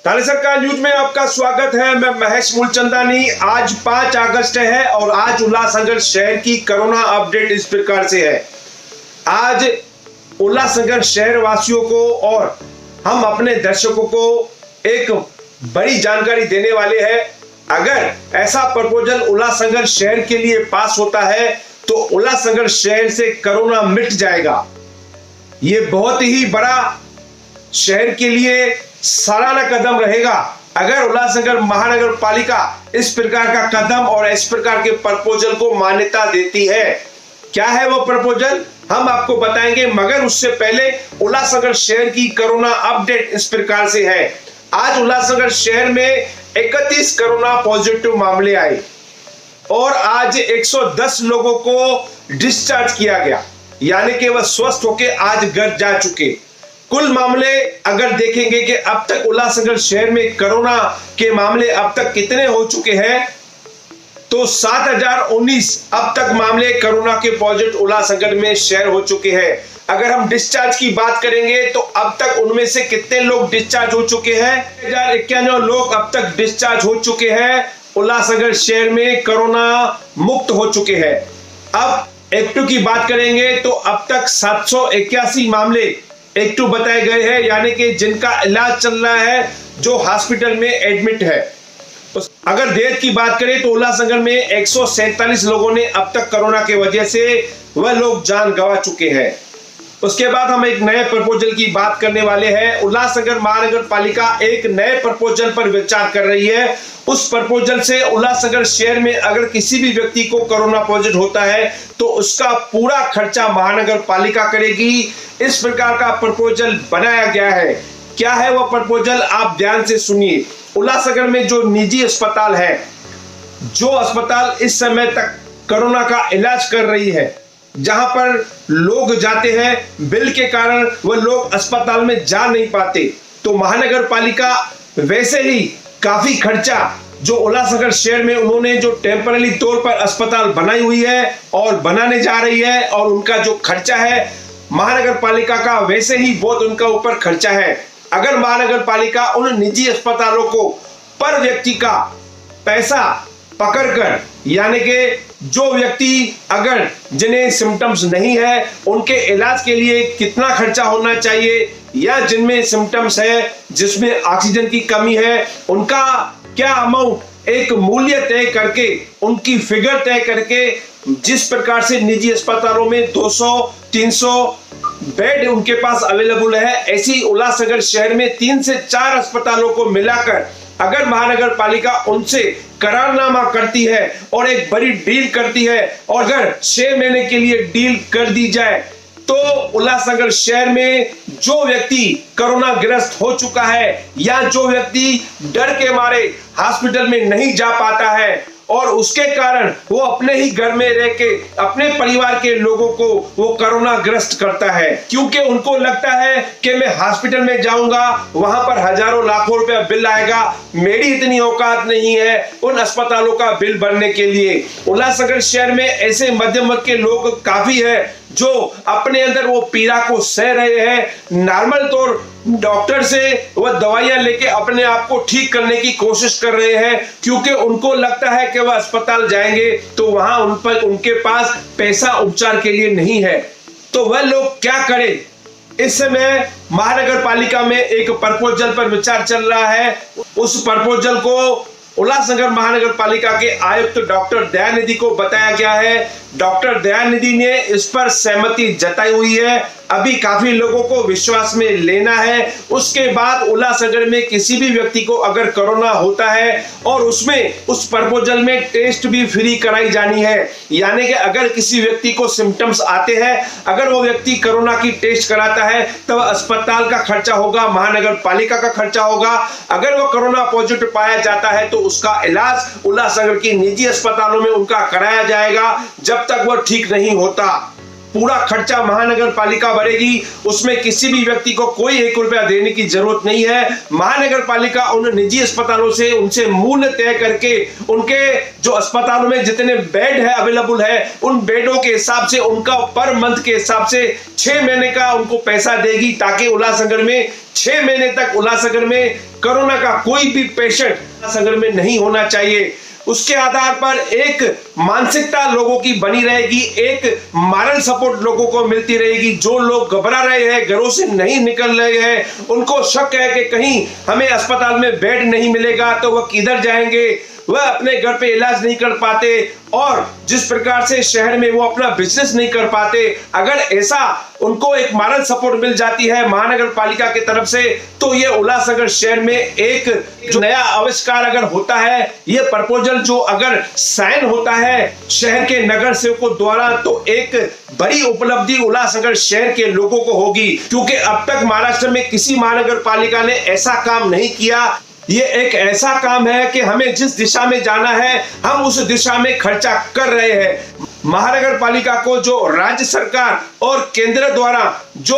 सरकार न्यूज में आपका स्वागत है। मैं महेश मूलचंदानी। आज 5 अगस्त है और आज उल्लासनगर शहर की कोरोना अपडेट इस प्रकार से है। आज उल्लासनगर शहर वासियों को और हम अपने दर्शकों को एक बड़ी जानकारी देने वाले हैं। अगर ऐसा प्रपोजल उल्लासनगर शहर के लिए पास होता है तो उल्लासनगर शहर से कोरोना मिट जाएगा। ये बहुत ही बड़ा शहर के लिए सराहना कदम रहेगा अगर उल्लासनगर महानगर पालिका इस प्रकार का कदम और इस प्रकार के प्रपोजल को मान्यता देती है। क्या है वो प्रपोजल हम आपको बताएंगे, मगर उससे पहले उल्लासनगर शहर की कोरोना अपडेट इस प्रकार से है। आज उल्लासनगर शहर में 31 कोरोना पॉजिटिव मामले आए और आज 110 लोगों को डिस्चार्ज किया गया, यानी कि वह स्वस्थ होकर आज घर जा चुके। कुल मामले अगर देखेंगे कि अब तक उल्लासनगर शहर में कोरोना के मामले अब तक कितने हो चुके हैं तो 7019 अब तक मामले कोरोना के पॉजिटिव उल्लासनगर में शहर हो चुके हैं। अगर हम डिस्चार्ज की बात करेंगे तो अब तक उनमें से कितने लोग डिस्चार्ज हो चुके हैं? 1091 लोग अब तक डिस्चार्ज हो चुके हैं। उल्लासनगर शहर में कोरोना मुक्त हो चुके हैं। अब एक्टिव की बात करेंगे तो अब तक 781 मामले एक्टिव बताए गए हैं, यानी कि जिनका इलाज चल रहा है, जो हॉस्पिटल में एडमिट है। अगर डेथ की बात करें तो उल्लासनगर में 147 लोगों ने अब तक कोरोना के वजह से वह लोग जान गंवा चुके हैं। उसके बाद हम एक नए प्रपोजल की बात करने वाले हैं। उल्लासनगर महानगर पालिका एक नए प्रपोजल पर विचार कर रही है। उस प्रपोजल से उल्लासनगर शहर में अगर किसी भी व्यक्ति को कोरोना पॉजिटिव होता है तो उसका पूरा खर्चा महानगर पालिका करेगी। इस प्रकार का प्रपोजल बनाया गया है। क्या है वो प्रपोजल, आप ध्यान से सुनिए। उल्लासनगर में जो निजी अस्पताल है, जो अस्पताल इस समय तक कोरोना का इलाज कर रही है, जहां पर लोग जाते हैं बिल के कारण वह लोग अस्पताल में जा नहीं पाते, तो महानगर पालिका वैसे ही काफी खर्चा जो उल्लासनगर शहर में उन्होंने जो टेम्पररी तौर पर अस्पताल बनाई हुई है और बनाने जा रही है, और उनका जो खर्चा है महानगर पालिका का वैसे ही बहुत उनका ऊपर खर्चा है। अगर महानगर पालिका उन निजी अस्पतालों को पर व्यक्ति का पैसा पकड़कर, यानी कि जो व्यक्ति अगर जिन्हें सिम्टम्स नहीं है उनके इलाज के लिए कितना खर्चा होना चाहिए, या जिनमें सिम्टम्स है, जिसमें ऑक्सीजन की कमी है, उनका क्या अमाउंट, एक मूल्य तय करके, उनकी फिगर तय करके, जिस प्रकार से निजी अस्पतालों में 200-300 बेड उनके पास अवेलेबल है, ऐसी उल्लासनगर शहर में 3 से 4 अस्पतालों को मिलाकर अगर महानगर पालिका उनसे करारनामा करती है और एक बड़ी डील करती है, और अगर 6 महीने के लिए डील कर दी जाए तो उल्लासनगर शहर में जो व्यक्ति कोरोना ग्रस्त हो चुका है या जो व्यक्ति डर के मारे हॉस्पिटल में नहीं जा पाता है और उसके कारण वो अपने ही घर में रह के अपने परिवार के लोगों को वो कोरोना ग्रस्त करता है, क्योंकि उनको लगता है कि मैं हॉस्पिटल में जाऊंगा, वहां पर हजारों लाखों रुपया बिल आएगा, मेरी इतनी औकात नहीं है उन अस्पतालों का बिल भरने के लिए। उल्लासनगर शहर में ऐसे मध्यम वर्ग के लोग काफी है जो अपने अंदर वो पीड़ा को सह रहे हैं। नॉर्मल तौर डॉक्टर से वह दवाइयां लेके अपने आप को ठीक करने की कोशिश कर रहे हैं, क्योंकि उनको लगता है कि वह अस्पताल जाएंगे तो वहां उनके पास पैसा उपचार के लिए नहीं है। तो वह लोग क्या करें? इस समय महानगर पालिका में एक प्रपोजल पर विचार चल रहा है। उस प्रपोजल को उल्लासनगर महानगर पालिका के आयुक्त डॉक्टर दयानिधि को बताया गया है। डॉक्टर दयानिधि ने इस पर सहमति जताई हुई है। अभी काफी लोगों को विश्वास में लेना है। उसके बाद उल्लासनगर में किसी भी व्यक्ति को अगर कोरोना होता है और उसमें उस प्रपोजल में टेस्ट भी फ्री कराई जानी है, यानी कि अगर किसी व्यक्ति को सिम्टम्स आते हैं, अगर वो व्यक्ति कोरोना की टेस्ट कराता है तब अस्पताल का खर्चा होगा, महानगर पालिका का खर्चा होगा। अगर वो कोरोना पॉजिटिव पाया जाता है तो उसका इलाज उल्लासनगर की निजी अस्पतालों में उनका कराया जाएगा जब तक वो ठीक नहीं होता। पूरा खर्चा महानगर पालिका भरेगी। उसमें किसी भी व्यक्ति को कोई 1 रुपया देने की जरूरत नहीं है। महानगर पालिका उन निजी अस्पतालों से उनसे मूल्य तय करके उनके जो अस्पतालों में जितने बेड है अवेलेबल है उन बेडों के हिसाब से उनका पर मंथ के हिसाब से 6 महीने का उनको पैसा देगी, ताकि उल्लासनगर में 6 महीने तक उल्लासनगर में कोरोना का कोई भी पेशेंट उल्लासनगर में नहीं होना चाहिए। उसके आधार पर एक मानसिकता लोगों की बनी रहेगी, एक मॉरल सपोर्ट लोगों को मिलती रहेगी। जो लोग घबरा रहे हैं, घरों से नहीं निकल रहे हैं, उनको शक है कि कहीं हमें अस्पताल में बेड नहीं मिलेगा तो वह किधर जाएंगे, वह अपने घर पे इलाज नहीं कर पाते और जिस प्रकार से शहर में वो अपना बिजनेस नहीं कर पाते, अगर ऐसा उनको एक मॉरल सपोर्ट मिल जाती है महानगर पालिका की तरफ से, तो ये उल्लासनगर शहर में एक जो नया आविष्कार अगर होता है, ये प्रपोजल जो अगर साइन होता है शहर के नगर सेवकों द्वारा, तो एक बड़ी उपलब्धि उल्लासनगर शहर के लोगों को होगी। क्योंकि अब तक महाराष्ट्र में किसी महानगर पालिका ने ऐसा काम नहीं किया। ये एक ऐसा काम है कि हमें जिस दिशा में जाना है हम उस दिशा में खर्चा कर रहे हैं। महानगर पालिका को जो राज्य सरकार और केंद्र द्वारा जो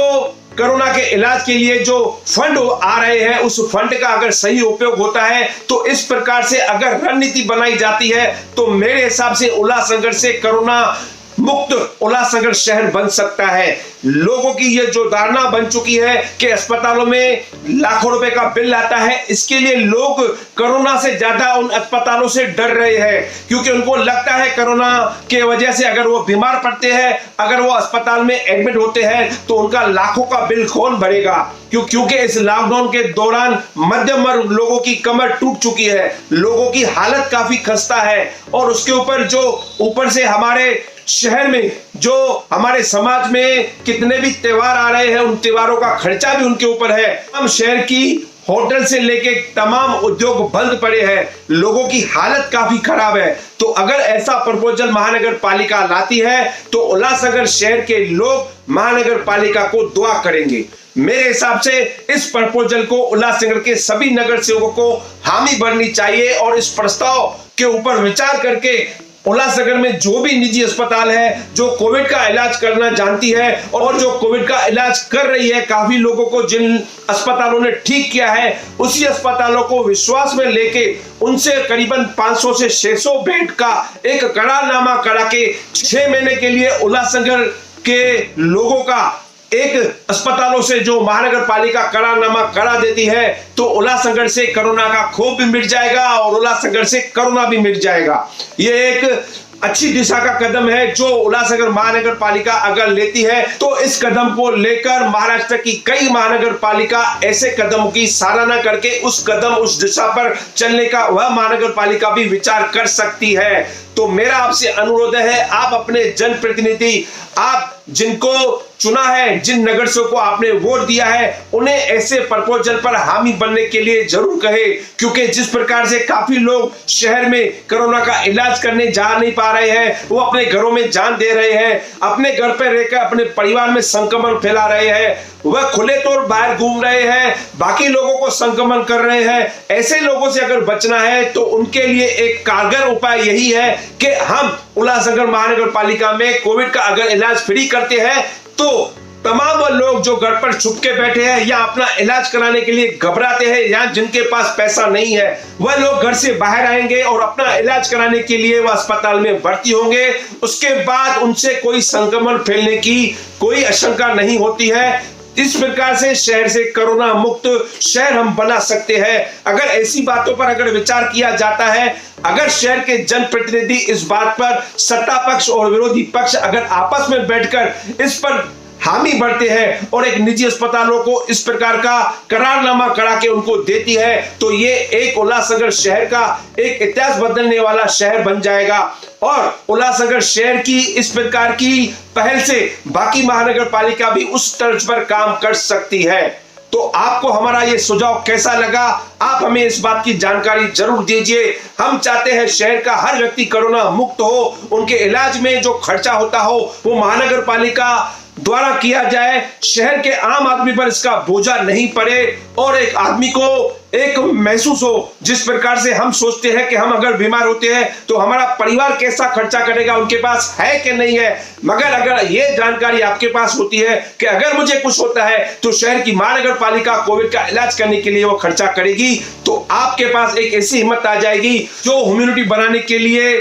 कोरोना के इलाज के लिए जो फंड आ रहे हैं, उस फंड का अगर सही उपयोग होता है तो इस प्रकार से अगर रणनीति बनाई जाती है तो मेरे हिसाब से उल्लासनगर से कोरोना मुक्त उल्लासनगर शहर बन सकता है। लोगों की ये जो धारणा बन चुकी है कि अस्पतालों में लाखों रुपए का बिल आता है, इसके लिए लोग कोरोना से ज्यादा उन अस्पतालों से डर रहे हैं, क्योंकि उनको लगता है कोरोना के वजह से अगर वो बीमार पड़ते हैं, अगर वो अस्पताल में एडमिट होते हैं तो उनका लाखों का बिल कौन भरेगा। क्योंकि इस लॉकडाउन के दौरान मध्यम वर्ग लोगों की कमर टूट चुकी है, लोगों की हालत काफी खस्ता है और उसके ऊपर जो ऊपर से हमारे शहर में जो हमारे समाज में कितने भी त्योहार आ रहे हैं, उन त्योहारों का खर्चा भी उनके ऊपर है। हम शहर की होटल से लेके तमाम उद्योग बंद पड़े हैं, लोगों की हालत काफी खराब है। तो अगर ऐसा प्रपोजल महानगर पालिका लाती है तो उल्लासनगर शहर के लोग महानगर पालिका को दुआ करेंगे। मेरे हिसाब से इस प्रपोजल को उल्लासनगर के सभी नगर सेवकों को हामी भरनी चाहिए और इस प्रस्ताव के ऊपर विचार करके उल्लासनगर में जो भी निजी अस्पताल है, जो कोविड का इलाज करना जानती है और जो कोविड का इलाज कर रही है, काफी लोगों को जिन अस्पतालों ने ठीक किया है, उसी अस्पतालों को विश्वास में लेके उनसे करीबन 500 से 600 बेड का एक करारनामा करा के 6 महीने के लिए उल्लासनगर के लोगों का एक अस्पतालों से जो महानगर पालिका करारनामा करा देती है तो उल्लासनगर से कोरोना का खौफ भी मिट जाएगा और उल्लासनगर से कोरोना भी मिट जाएगा। ये एक अच्छी दिशा का कदम है जो उल्लासनगर महानगर पालिका अगर लेती है, तो इस कदम को लेकर महाराष्ट्र की कई महानगर पालिका ऐसे कदमों की सराहना करके उस दिशा पर चलने का वह महानगर पालिका भी विचार कर सकती है। तो मेरा आपसे अनुरोध है, आप अपने जनप्रतिनिधि, आप जिनको चुना है, जिन नगर सेवकों को आपने वोट दिया है, उन्हें ऐसे प्रपोजल पर हामी बनने के लिए जरूर कहे। क्योंकि जिस प्रकार से काफी लोग शहर में कोरोना का इलाज करने जा नहीं पा रहे हैं, वो अपने घरों में जान दे रहे हैं, अपने घर पर रहकर अपने परिवार में संक्रमण फैला रहे हैं, वह खुले तौर बाहर घूम रहे हैं, बाकी लोगों को संक्रमण कर रहे हैं। ऐसे लोगों से अगर बचना है तो उनके लिए एक कारगर उपाय यही है कि हम उल्लासनगर महानगर पालिका में कोविड का अगर इलाज फ्री करते हैं तो तमाम लोग जो घर पर छुप के बैठे हैं या अपना इलाज कराने के लिए घबराते हैं या जिनके पास पैसा नहीं है, वह लोग घर से बाहर आएंगे और अपना इलाज कराने के लिए वह अस्पताल में भर्ती होंगे। उसके बाद उनसे कोई संक्रमण फैलने की कोई आशंका नहीं होती है। इस प्रकार से शहर से कोरोना मुक्त शहर हम बना सकते हैं। अगर ऐसी बातों पर अगर विचार किया जाता है, अगर शहर के जनप्रतिनिधि इस बात पर सत्ता पक्ष और विरोधी पक्ष अगर आपस में बैठकर इस पर हामी भरते हैं और एक निजी अस्पतालों को इस प्रकार का करारनामा करा के उनको देती है, तो ये एक उल्लासनगर शहर का एक इतिहास बदलने वाला शहर बन जाएगा। और उल्लासनगर शहर की इस प्रकार की पहल से बाकी महानगर पालिका भी उस तर्ज पर काम कर सकती है। तो आपको हमारा ये सुझाव कैसा लगा, आप हमें इस बात की जानकारी जरूर दीजिए। हम चाहते हैं शहर का हर व्यक्ति कोरोना मुक्त हो, उनके इलाज में जो खर्चा होता हो वो महानगर पालिका द्वारा किया जाए, शहर के आम आदमी पर इसका बोझा नहीं पड़े और एक आदमी को एक महसूस हो, जिस प्रकार से हम सोचते हैं कि हम अगर बीमार होते हैं तो हमारा परिवार कैसा खर्चा करेगा, उनके पास है कि नहीं है। मगर अगर ये जानकारी आपके पास होती है कि अगर मुझे कुछ होता है तो शहर की महानगर पालिका कोविड का इलाज करने के लिए वो खर्चा करेगी, तो आपके पास एक ऐसी हिम्मत आ जाएगी जो इम्यूनिटी बनाने के लिए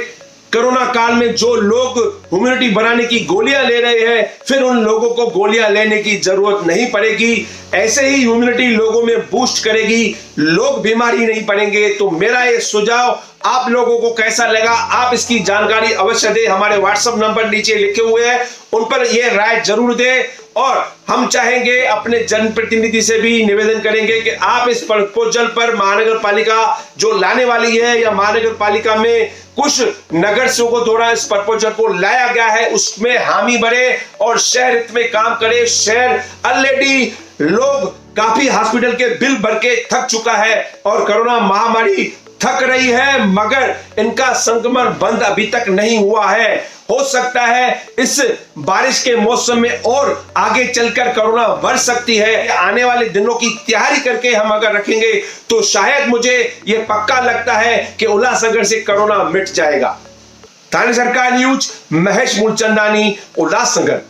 कोरोना काल में जो लोग इम्यूनिटी बनाने की गोलियां ले रहे हैं, फिर उन लोगों को गोलियां लेने की जरूरत नहीं पड़ेगी। ऐसे ही इम्यूनिटी लोगों में बूस्ट करेगी, लोग बीमारी नहीं पड़ेंगे। तो मेरा ये सुझाव आप लोगों को कैसा लगा, आप इसकी जानकारी अवश्य दें। हमारे व्हाट्सएप नंबर नीचे लिखे हुए हैं, उन पर ये राय जरूर दें। और हम चाहेंगे, अपने जनप्रतिनिधि से भी निवेदन करेंगे कि आप इस प्रपोजल पर महानगर पालिका जो लाने वाली है या महानगर पालिका में कुछ नगर सेवकों द्वारा इस प्रपोजल को लाया गया है उसमें हामी भरे और शहर हित में काम करे। शहर ऑलरेडी लोग काफी हॉस्पिटल के बिल भर के थक चुका है और कोरोना महामारी थक रही है, मगर इनका संक्रमण बंद अभी तक नहीं हुआ है। हो सकता है इस बारिश के मौसम में और आगे चलकर कोरोना बढ़ सकती है। आने वाले दिनों की तैयारी करके हम अगर रखेंगे तो शायद मुझे यह पक्का लगता है कि उल्लासनगर से कोरोना मिट जाएगा। स्थानीय सरकार न्यूज, महेश मूलचंदानी, उल्लासनगर।